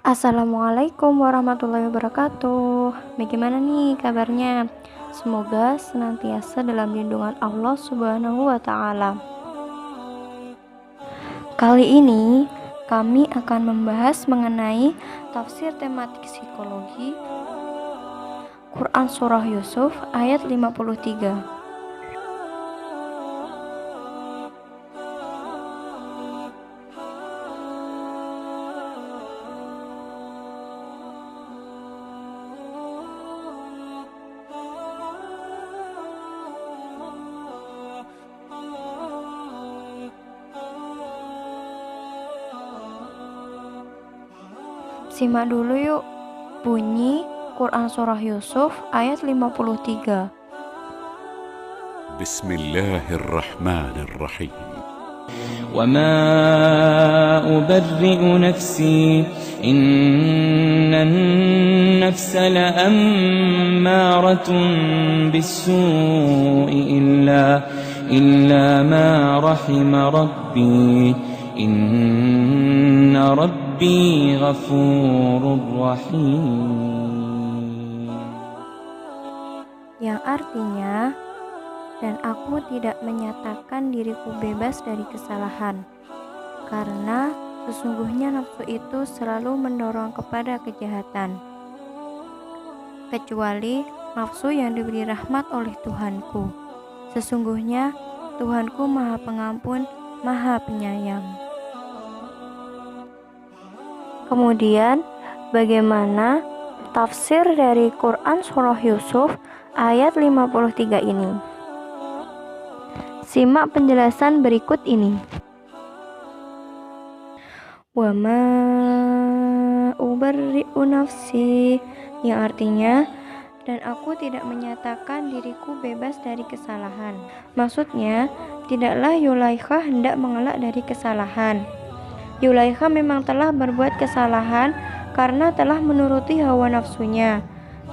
Assalamualaikum warahmatullahi wabarakatuh. Bagaimana nih kabarnya? Semoga senantiasa dalam lindungan Allah Subhanahu wa Ta'ala. Kali ini kami akan membahas mengenai tafsir tematik psikologi Quran Surah Yusuf ayat 53. Simak dulu yuk bunyi Quran Surah Yusuf ayat 53. Bismillahirrahmanirrahim. وما أبرئ نفسي إن النفس لأمارة بالسوء إلا ما رحم ربي إن ربي غفور رحيم. Yang artinya, dan aku tidak menyatakan diriku bebas dari kesalahan, karena sesungguhnya nafsu itu selalu mendorong kepada kejahatan, kecuali nafsu yang diberi rahmat oleh Tuhanku. Sesungguhnya Tuhanku Maha Pengampun, Maha Penyayang. Kemudian, bagaimana tafsir dari Quran Surah Yusuf ayat 53 ini? Simak penjelasan berikut ini. Wa ma ubarri'u nafsi, yang artinya, dan aku tidak menyatakan diriku bebas dari kesalahan. Maksudnya, tidaklah Yulaikha hendak mengelak dari kesalahan. Yulaikha memang telah berbuat kesalahan karena telah menuruti hawa nafsunya.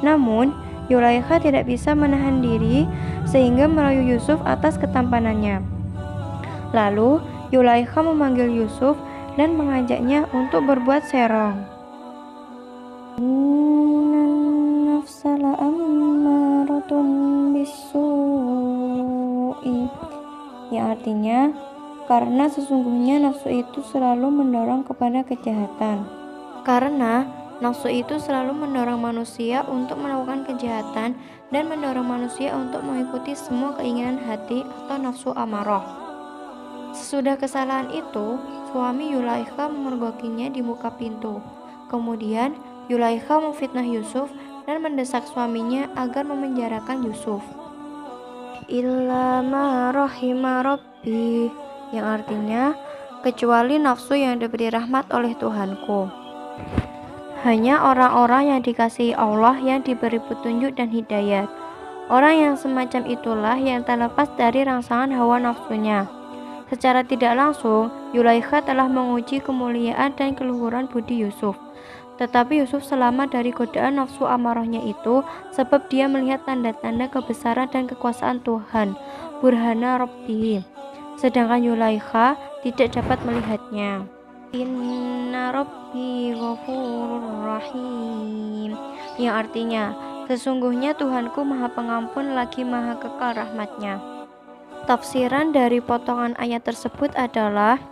Namun, Yulaikha tidak bisa menahan diri sehingga merayu Yusuf atas ketampanannya. Lalu Yulaikha memanggil Yusuf dan mengajaknya untuk berbuat serong. Innan nafsa la'ammaratun bisu'i, yang artinya, karena sesungguhnya nafsu itu selalu mendorong kepada kejahatan. Karena nafsu itu selalu mendorong manusia untuk melakukan kejahatan dan mendorong manusia untuk mengikuti semua keinginan hati atau nafsu amarah. Sesudah kesalahan itu, suami Yulaikha memergokinya di muka pintu. Kemudian Yulaikha memfitnah Yusuf dan mendesak suaminya agar memenjarakan Yusuf. Illa ma rahima rabbi, yang artinya, kecuali nafsu yang diberi rahmat oleh Tuhanku. Hanya orang-orang yang dikasihi Allah yang diberi petunjuk dan hidayat. Orang yang semacam itulah yang terlepas dari rangsangan hawa nafsunya. Secara tidak langsung, Yulaikha telah menguji kemuliaan dan keluhuran budi Yusuf. Tetapi Yusuf selamat dari godaan nafsu amarahnya itu sebab dia melihat tanda-tanda kebesaran dan kekuasaan Tuhan, burhana Rabbi. Sedangkan Yulaikha tidak dapat melihatnya. Inna Rabbi ghafurur rahim, yang artinya, sesungguhnya Tuhanku Maha Pengampun lagi Maha Kekal rahmatnya. Tafsiran dari potongan ayat tersebut adalah,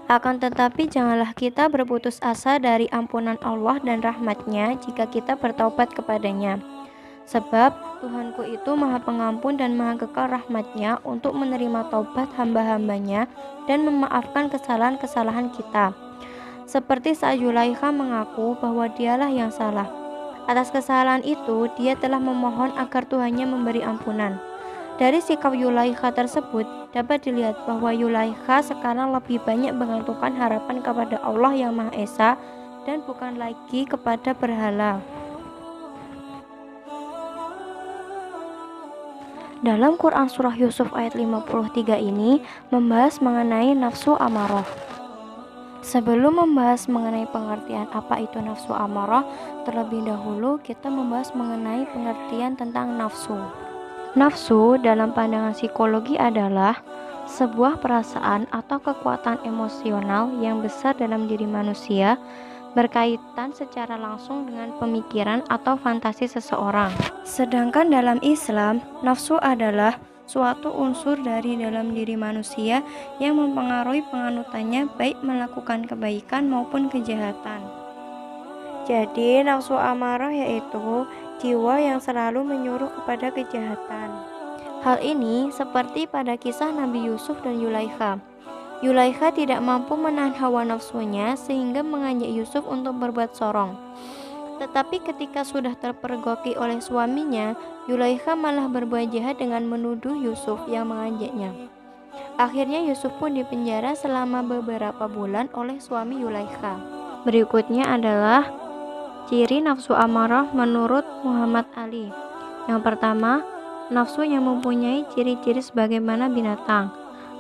akan tetapi janganlah kita berputus asa dari ampunan Allah dan rahmatnya jika kita bertaubat kepadanya. Sebab Tuhanku itu Maha Pengampun dan Maha Kekal rahmatnya untuk menerima taubat hamba-hambanya dan memaafkan kesalahan-kesalahan kita. Seperti saat Yulaikha mengaku bahwa dialah yang salah. Atas kesalahan itu, dia telah memohon agar Tuhannya memberi ampunan. Dari sikap Yulaikha tersebut, dapat dilihat bahwa Yulaikha sekarang lebih banyak menggantungkan harapan kepada Allah yang Maha Esa dan bukan lagi kepada berhala. Dalam Quran Surah Yusuf ayat 53 ini membahas mengenai nafsu amarah. Sebelum membahas mengenai pengertian apa itu nafsu amarah, terlebih dahulu kita membahas mengenai pengertian tentang nafsu. Nafsu dalam pandangan psikologi adalah sebuah perasaan atau kekuatan emosional yang besar dalam diri manusia berkaitan secara langsung dengan pemikiran atau fantasi seseorang. Sedangkan dalam Islam, nafsu adalah suatu unsur dari dalam diri manusia yang mempengaruhi penganutannya baik melakukan kebaikan maupun kejahatan. Jadi, nafsu amarah yaitu jiwa yang selalu menyuruh kepada kejahatan. Hal ini seperti pada kisah Nabi Yusuf dan Yulaikha. Yulaikha tidak mampu menahan hawa nafsunya sehingga mengajak Yusuf untuk berbuat sorong. Tetapi ketika sudah terpergoki oleh suaminya, Yulaikha malah berbuat jahat dengan menuduh Yusuf yang mengajaknya. Akhirnya Yusuf pun dipenjara selama beberapa bulan oleh suami Yulaikha. Berikutnya adalah ciri nafsu amarah menurut Muhammad Ali. Yang pertama, nafsu yang mempunyai ciri-ciri sebagaimana binatang.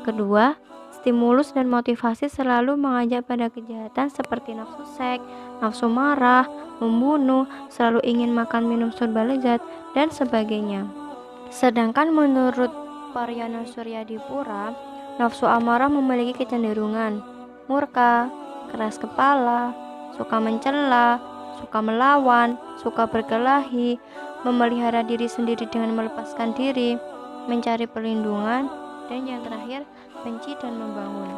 Kedua, stimulus dan motivasi selalu mengajak pada kejahatan seperti nafsu seks, nafsu marah, membunuh, selalu ingin makan minum serba lezat, dan sebagainya. Sedangkan menurut Paryana Suryadipura, nafsu amarah memiliki kecenderungan murka, keras kepala, suka mencela, suka melawan, suka berkelahi, memelihara diri sendiri dengan melepaskan diri, mencari perlindungan, dan yang terakhir, benci dan membangun.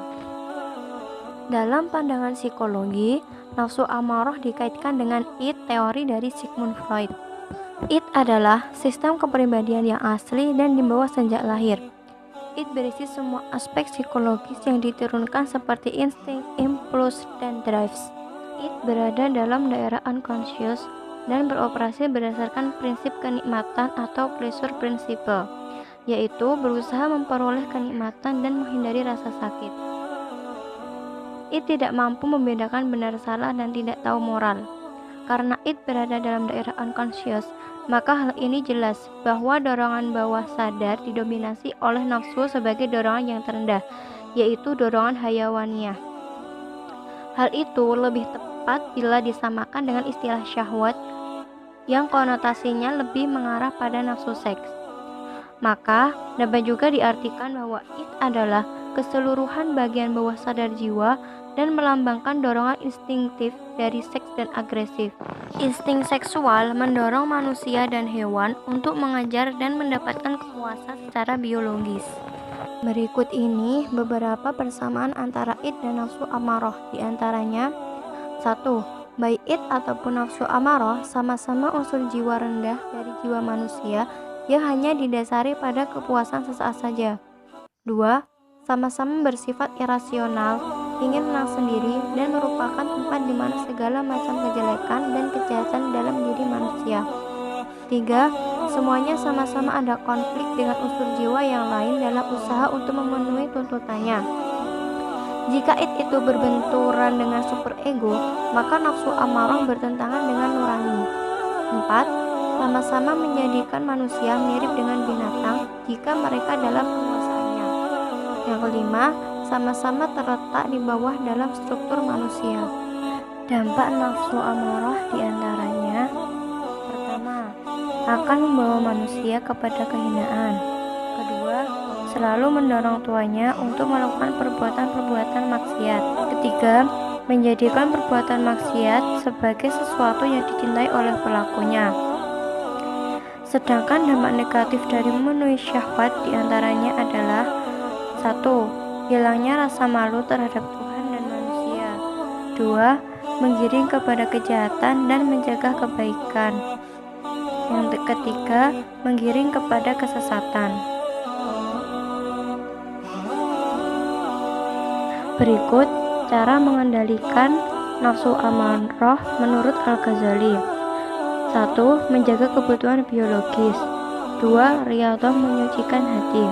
Dalam pandangan psikologi, nafsu amarah dikaitkan dengan id teori dari Sigmund Freud. Id adalah sistem kepribadian yang asli dan dibawa sejak lahir. Id berisi semua aspek psikologis yang diturunkan seperti insting, impuls, dan drives. Id berada dalam daerah unconscious dan beroperasi berdasarkan prinsip kenikmatan atau pleasure principle, yaitu berusaha memperoleh kenikmatan dan menghindari rasa sakit. Id tidak mampu membedakan benar salah dan tidak tahu moral. Karena id berada dalam daerah unconscious, maka hal ini jelas bahwa dorongan bawah sadar didominasi oleh nafsu sebagai dorongan yang terendah, yaitu dorongan hayawaniyah. Hal itu lebih tepat bila disamakan dengan istilah syahwat yang konotasinya lebih mengarah pada nafsu seks. Maka dapat juga diartikan bahwa id adalah keseluruhan bagian bawah sadar jiwa dan melambangkan dorongan instinktif dari seks dan agresif. Insting seksual mendorong manusia dan hewan untuk mengejar dan mendapatkan kepuasan secara biologis. Berikut ini beberapa persamaan antara id dan nafsu amarah. Di antaranya, 1. Baik id ataupun nafsu amarah sama-sama unsur jiwa rendah dari jiwa manusia yang hanya didasari pada kepuasan sesaat saja. 2. Sama-sama bersifat irasional, ingin menang sendiri, dan merupakan tempat di mana segala macam kejelekan dan kejahatan dalam diri manusia. 3. Semuanya sama-sama ada konflik dengan unsur jiwa yang lain dalam usaha untuk memenuhi tuntutannya. Jika id itu berbenturan dengan superego, maka nafsu amarah bertentangan dengan nurani. 4. Sama-sama menjadikan manusia mirip dengan binatang jika mereka dalam penguasaannya. Yang kelima, sama-sama terletak di bawah dalam struktur manusia. Dampak nafsu amarah diantaranya: pertama, akan membawa manusia kepada kehinaan. Kedua, selalu mendorong tuanya untuk melakukan perbuatan-perbuatan maksiat. Ketiga, menjadikan perbuatan maksiat sebagai sesuatu yang dicintai oleh pelakunya. Sedangkan dampak negatif dari memenuhi syahwat diantaranya adalah: 1. Hilangnya rasa malu terhadap Tuhan dan manusia. 2. Menggiring kepada kejahatan dan menjaga kebaikan. Yang ketiga, menggiring kepada kesesatan. Berikut cara mengendalikan nafsu amarah menurut Al-Ghazali. 1. Menjaga kebutuhan biologis. 2. Riyadhah menyucikan hati.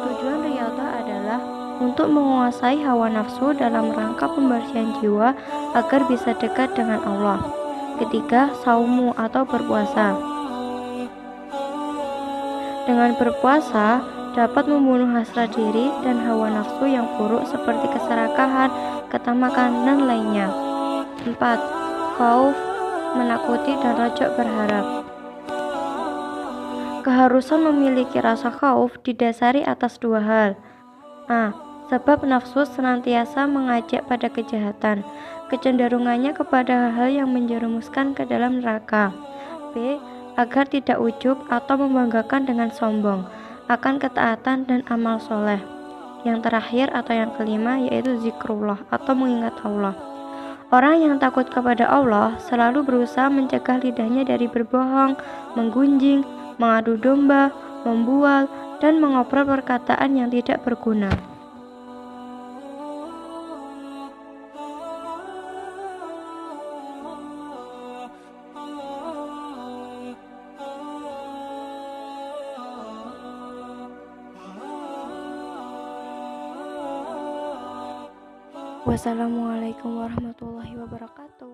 Tujuan riyadhah adalah untuk menguasai hawa nafsu dalam rangka pembersihan jiwa agar bisa dekat dengan Allah. Ketiga, saumu atau berpuasa. Dengan berpuasa dapat membunuh hasrat diri dan hawa nafsu yang buruk seperti keserakahan, ketamakan, dan lainnya. 4. Khauf, menakuti dan rojok berharap. Keharusan memiliki rasa khauf didasari atas dua hal. A. Sebab nafsu senantiasa mengajak pada kejahatan. kecenderungannya kepada hal-hal yang menjerumuskan ke dalam neraka. B. Agar tidak ujub atau membanggakan dengan sombong akan ketaatan dan amal soleh. Yang terakhir atau yang kelima yaitu zikrullah atau mengingat Allah. Orang yang takut kepada Allah selalu berusaha mencegah lidahnya dari berbohong, menggunjing, mengadu domba, membual, dan mengobrol perkataan yang tidak berguna. Wassalamualaikum warahmatullahi wabarakatuh.